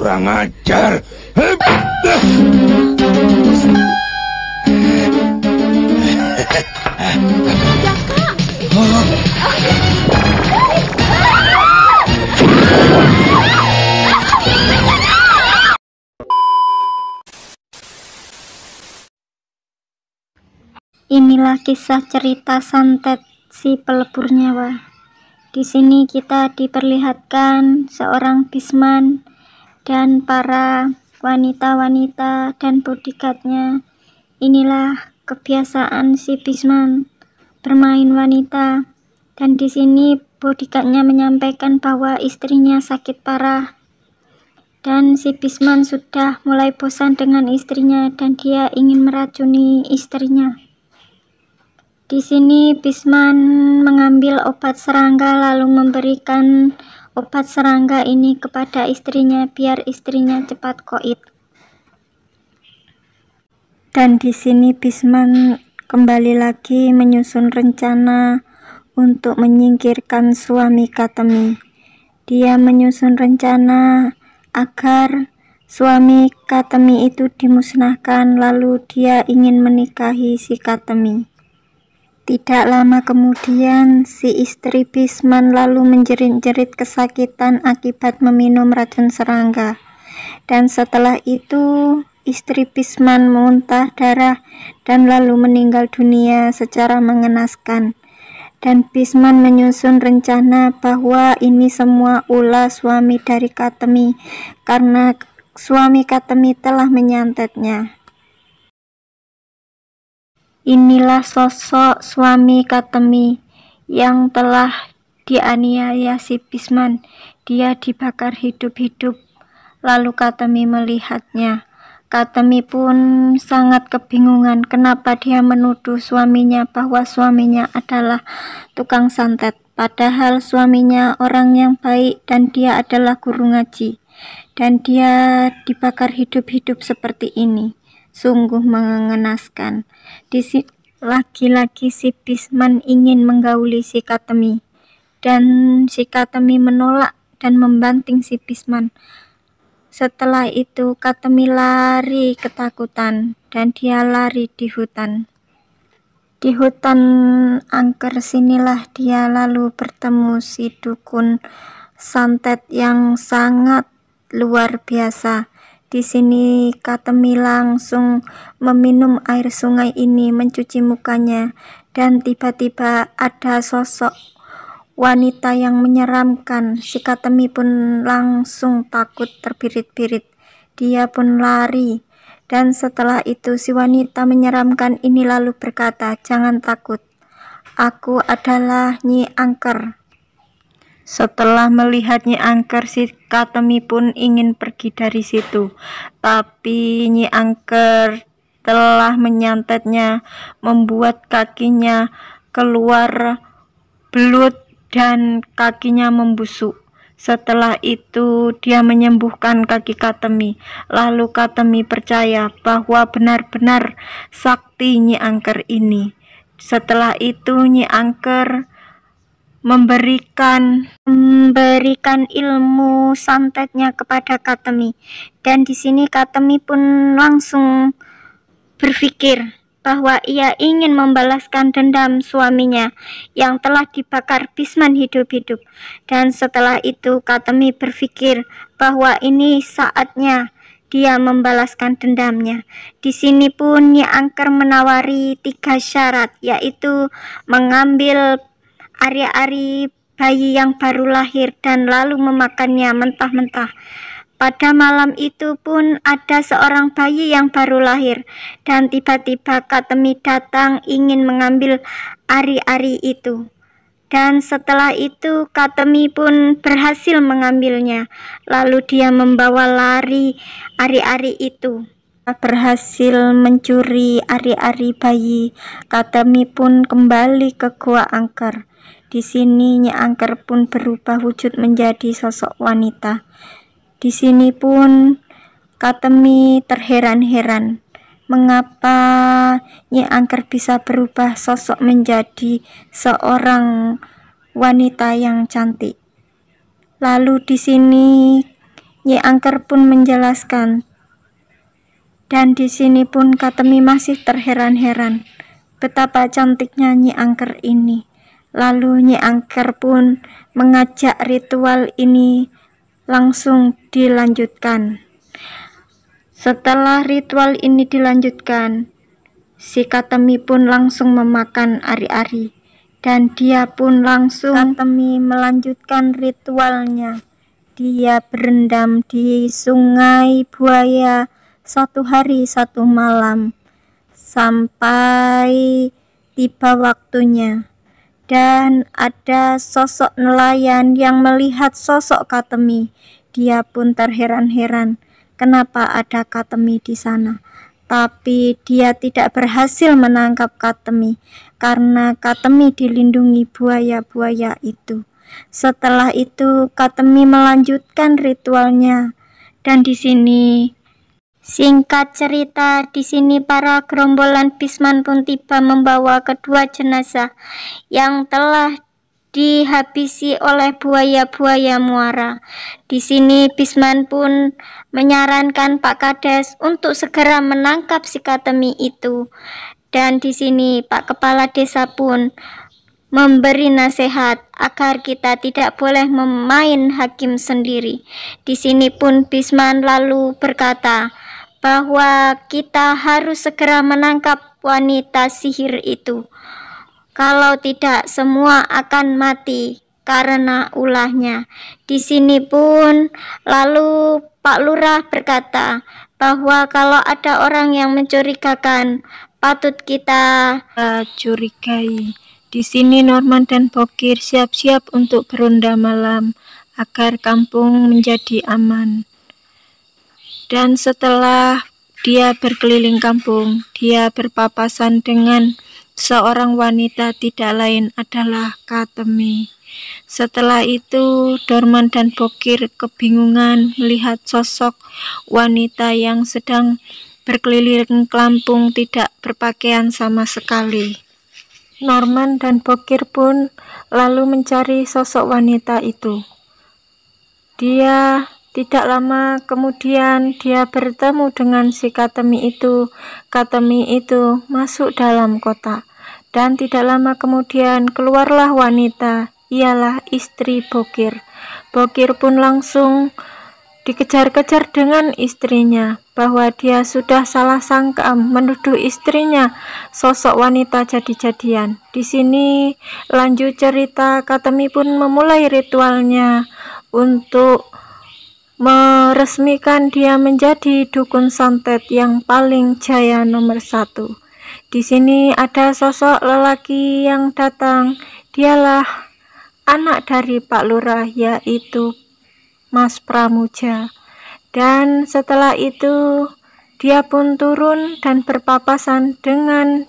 Kurang ajar. Inilah kisah cerita santet si pelebur nyawa. Di sini kita diperlihatkan seorang Bisman dan para wanita-wanita dan bodyguardnya. Inilah kebiasaan si Bisman bermain wanita, dan di sini bodyguardnya menyampaikan bahwa istrinya sakit parah, dan si Bisman sudah mulai bosan dengan istrinya dan dia ingin meracuni istrinya. Di sini Bisman mengambil obat serangga lalu memberikan obat serangga ini kepada istrinya biar istrinya cepat koit. Dan di sini Bisman kembali lagi menyusun rencana untuk menyingkirkan suami Katemi. Dia menyusun rencana agar suami Katemi itu dimusnahkan, lalu dia ingin menikahi si Katemi. Tidak lama kemudian, si istri Bisman lalu menjerit-jerit kesakitan akibat meminum racun serangga. Dan setelah itu, istri Bisman muntah darah dan lalu meninggal dunia secara mengenaskan. Dan Bisman menyusun rencana bahwa ini semua ulah suami dari Katemi, karena suami Katemi telah menyantetnya. Inilah sosok suami Katemi yang telah dianiaya si Bisman. Dia dibakar hidup-hidup. Lalu Katemi melihatnya. Katemi pun sangat kebingungan kenapa dia menuduh suaminya bahwa suaminya adalah tukang santet. Padahal suaminya orang yang baik dan dia adalah guru ngaji. Dan dia dibakar hidup-hidup seperti ini. Sungguh mengenaskan. Lagi-lagi si Bisman ingin menggauli si Katemi, dan si Katemi menolak dan membanting si Bisman. Setelah itu Katemi lari ketakutan dan dia lari di hutan. Di hutan angker sinilah dia lalu bertemu si dukun santet yang sangat luar biasa. Di sini Katemi langsung meminum air sungai ini mencuci mukanya, dan tiba-tiba ada sosok wanita yang menyeramkan. Si Katemi pun langsung takut terbirit-birit. Dia pun lari, dan setelah itu si wanita menyeramkan ini lalu berkata, "Jangan takut, aku adalah Nyi Angker." Setelah melihat Nyi Angker, si Katemi pun ingin pergi dari situ. Tapi Nyi Angker telah menyantetnya, membuat kakinya keluar belut dan kakinya membusuk. Setelah itu dia menyembuhkan kaki Katemi. Lalu Katemi percaya bahwa benar-benar sakti Nyi Angker ini. Setelah itu Nyi Angker memberikan ilmu santetnya kepada Katemi, dan di sini Katemi pun langsung berpikir bahwa ia ingin membalaskan dendam suaminya yang telah dibakar Bisman hidup-hidup. Dan setelah itu Katemi berpikir bahwa ini saatnya dia membalaskan dendamnya. Di sini pun Nyi Angker menawari 3 syarat, yaitu mengambil ari-ari bayi yang baru lahir dan lalu memakannya mentah-mentah. Pada malam itu pun ada seorang bayi yang baru lahir, dan tiba-tiba Katemi datang ingin mengambil ari-ari itu. Dan setelah itu Katemi pun berhasil mengambilnya. Lalu dia membawa lari ari-ari itu. Berhasil mencuri ari-ari bayi, Katemi pun kembali ke Gua Angker. Di sini Nyi Angker pun berubah wujud menjadi sosok wanita. Di sini pun Katemi terheran-heran mengapa Nyi Angker bisa berubah sosok menjadi seorang wanita yang cantik. Lalu di sini Nyi Angker pun menjelaskan. Dan di sini pun Katemi masih terheran-heran betapa cantiknya Nyi Angker ini. Lalu Nyi Angker pun mengajak ritual ini langsung dilanjutkan. Setelah ritual ini dilanjutkan, si Katemi pun langsung memakan ari-ari. Dan dia pun langsung Katemi melanjutkan ritualnya. Dia berendam di sungai buaya 1 hari 1 malam sampai tiba waktunya. Dan ada sosok nelayan yang melihat sosok Katemi. Dia pun terheran-heran kenapa ada Katemi di sana. Tapi dia tidak berhasil menangkap Katemi karena Katemi dilindungi buaya-buaya itu. Setelah itu Katemi melanjutkan ritualnya. Dan di sini singkat cerita, di sini para gerombolan Pisman pun tiba membawa kedua jenazah yang telah dihabisi oleh buaya-buaya muara. Di sini Pisman pun menyarankan Pak Kades untuk segera menangkap si Katemi itu. Dan di sini Pak Kepala Desa pun memberi nasihat agar kita tidak boleh memain hakim sendiri. Di sini pun Pisman lalu berkata bahwa kita harus segera menangkap wanita sihir itu. Kalau tidak, semua akan mati karena ulahnya. Di sini pun lalu Pak Lurah berkata bahwa kalau ada orang yang mencurigakan, patut kita curigai. Di sini Norman dan Bokir siap-siap untuk beronda malam agar kampung menjadi aman. Dan setelah dia berkeliling kampung, dia berpapasan dengan seorang wanita, tidak lain adalah Katemi. Setelah itu Dorman dan Bokir kebingungan melihat sosok wanita yang sedang berkeliling kampung tidak berpakaian sama sekali. Norman dan Bokir pun lalu mencari sosok wanita itu. Dia tidak lama kemudian dia bertemu dengan si Katemi itu. Katemi itu masuk dalam kota. Dan tidak lama kemudian keluarlah wanita, ialah istri Bokir. Bokir pun langsung dikejar-kejar dengan istrinya, bahwa dia sudah salah sangka menuduh istrinya sosok wanita jadi-jadian. Di sini lanjut cerita, Katemi pun memulai ritualnya untuk meresmikan dia menjadi dukun santet yang paling jaya nomor 1. Di sini ada sosok lelaki yang datang, dialah anak dari Pak Lurah, yaitu Mas Pramuja. Dan setelah itu dia pun turun dan berpapasan dengan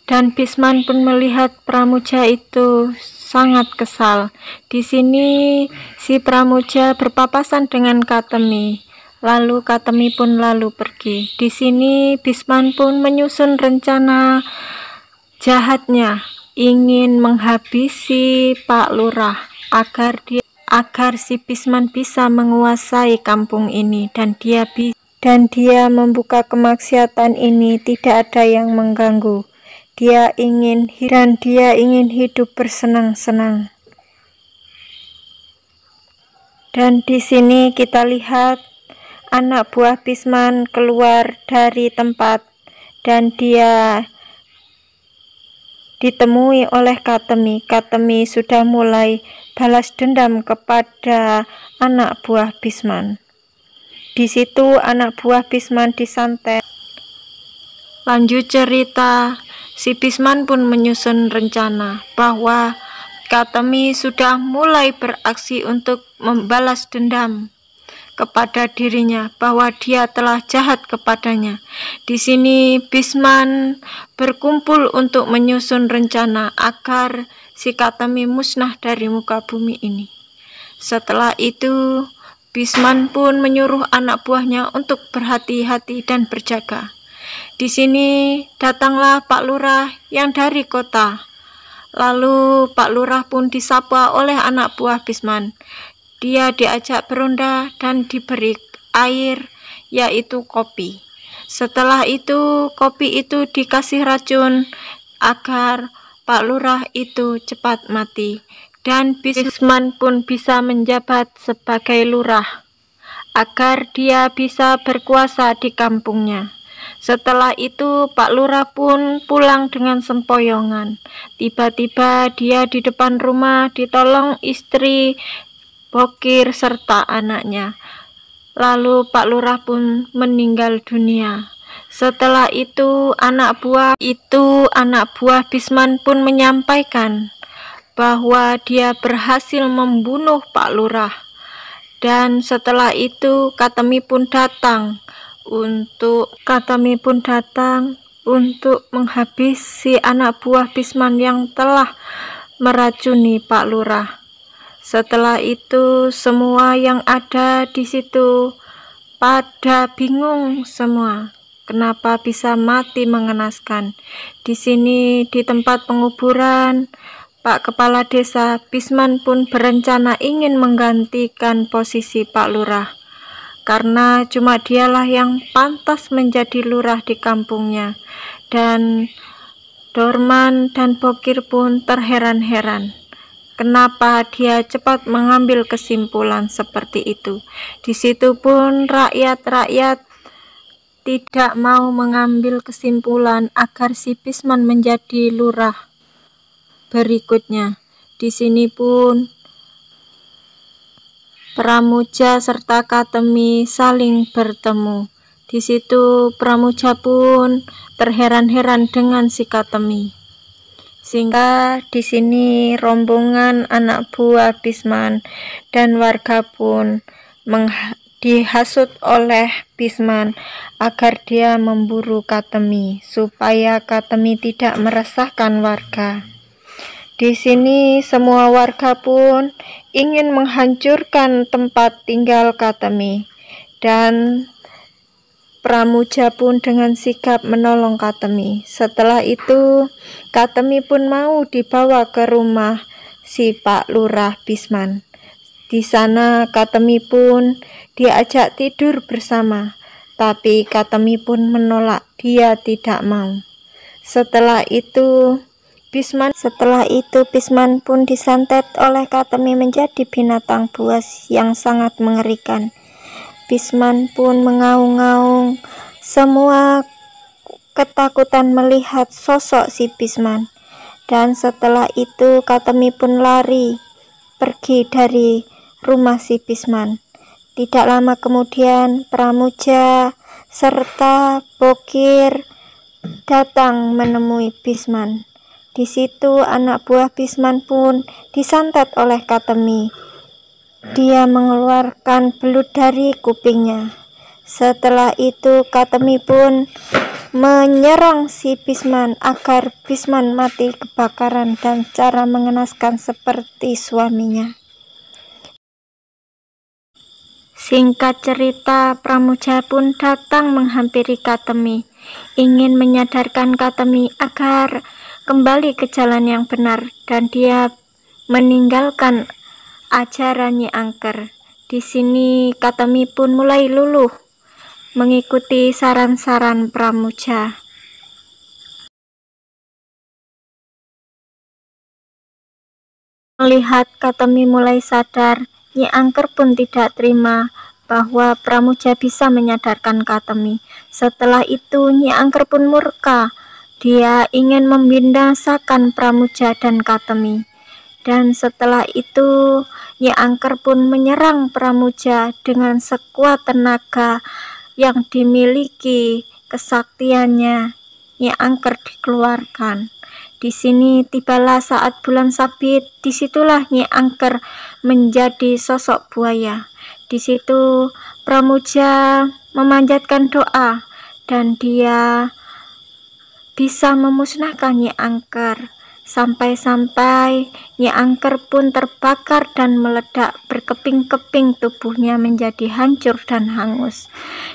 dan Pisman pun melihat Pramuja itu sangat kesal. Di sini si Pramuja berpapasan dengan Katemi. Lalu Katemi pun lalu pergi. Di sini Pisman pun menyusun rencana jahatnya, ingin menghabisi Pak Lurah agar si Pisman bisa menguasai kampung ini, dan dia membuka kemaksiatan ini tidak ada yang mengganggu. Dia ingin hidup bersenang-senang. Dan di sini kita lihat anak buah Pisman keluar dari tempat dan dia ditemui oleh Katemi. Katemi sudah mulai balas dendam kepada anak buah Pisman. Di situ anak buah Pisman disantet. Lanjut cerita, si Pisman pun menyusun rencana bahwa Katemi sudah mulai beraksi untuk membalas dendam kepada dirinya, bahwa dia telah jahat kepadanya. Di sini Pisman berkumpul untuk menyusun rencana agar si Katemi musnah dari muka bumi ini. Setelah itu Pisman pun menyuruh anak buahnya untuk berhati-hati dan berjaga. Di sini datanglah Pak Lurah yang dari kota. Lalu Pak Lurah pun disapa oleh anak buah Pisman. dia diajak berunda dan diberi air, yaitu kopi. Setelah itu, kopi itu dikasih racun agar Pak Lurah itu cepat mati, dan Pisman pun bisa menjabat sebagai lurah agar dia bisa berkuasa di kampungnya. Setelah itu Pak Lurah pun pulang dengan sempoyongan. Tiba-tiba dia di depan rumah ditolong istri, bokir, serta anaknya. Lalu Pak Lurah pun meninggal dunia. Setelah itu anak buah Pisman pun menyampaikan bahwa dia berhasil membunuh Pak Lurah. Dan setelah itu Katemi pun datang untuk menghabisi anak buah Pisman yang telah meracuni Pak Lurah. Setelah itu semua yang ada di situ pada bingung semua. Kenapa bisa mati mengenaskan? Di sini di tempat penguburan Pak Kepala Desa, Pisman pun berencana ingin menggantikan posisi Pak Lurah, karena cuma dialah yang pantas menjadi lurah di kampungnya. Dan Dorman dan Bokir pun terheran-heran kenapa dia cepat mengambil kesimpulan seperti itu. Di situ pun rakyat-rakyat tidak mau mengambil kesimpulan agar si Pisman menjadi lurah berikutnya. Di sini pun Pramuja serta Katemi saling bertemu. Di situ Pramuja pun terheran-heran dengan si Katemi. Sehingga di sini rombongan anak buah Pisman dan warga pun dihasut oleh Pisman agar dia memburu Katemi supaya Katemi tidak meresahkan warga. Di sini semua warga pun ingin menghancurkan tempat tinggal Katemi, dan Pramuja pun dengan sigap menolong Katemi. Setelah itu Katemi pun mau dibawa ke rumah si Pak Lurah Pisman. Di sana Katemi pun diajak tidur bersama, tapi Katemi pun menolak, dia tidak mau. Setelah itu Pisman pun disantet oleh Katemi menjadi binatang buas yang sangat mengerikan. Pisman pun mengaung-ngaung, semua ketakutan melihat sosok si Pisman. Dan setelah itu Katemi pun lari pergi dari rumah si Pisman. Tidak lama kemudian Pramuja serta Bokir datang menemui Pisman. Di situ anak buah Pisman pun disantet oleh Katemi. Dia mengeluarkan belut dari kupingnya. Setelah itu Katemi pun menyerang si Pisman agar Pisman mati kebakaran dan cara mengenaskan seperti suaminya. Singkat cerita, Pramuja pun datang menghampiri Katemi, ingin menyadarkan Katemi agar kembali ke jalan yang benar, dan dia meninggalkan ajaran Nyi Angker. Di sini Katemi pun mulai luluh mengikuti saran-saran Pramuja. Melihat Katemi mulai sadar, Nyi Angker pun tidak terima bahwa Pramuja bisa menyadarkan Katemi. Setelah itu Nyi Angker pun murka. Dia ingin membinasakan Pramuja dan Katemi. Dan setelah itu Nyi Angker pun menyerang Pramuja dengan sekuat tenaga yang dimiliki. Kesaktiannya Nyi Angker dikeluarkan. Di sini tibalah saat bulan sabit. Disitulah Nyi Angker menjadi sosok buaya. Di situ Pramuja memanjatkan doa dan dia bisa memusnahkan Nyi Angker. Sampai-sampai Nyi Angker pun terbakar dan meledak, berkeping-keping tubuhnya menjadi hancur dan hangus.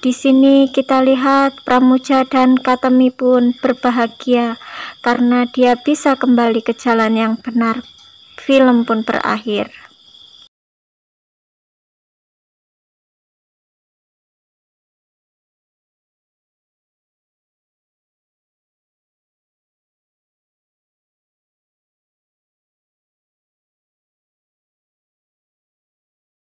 Di sini kita lihat Pramuja dan Katemi pun berbahagia karena dia bisa kembali ke jalan yang benar. Film pun berakhir.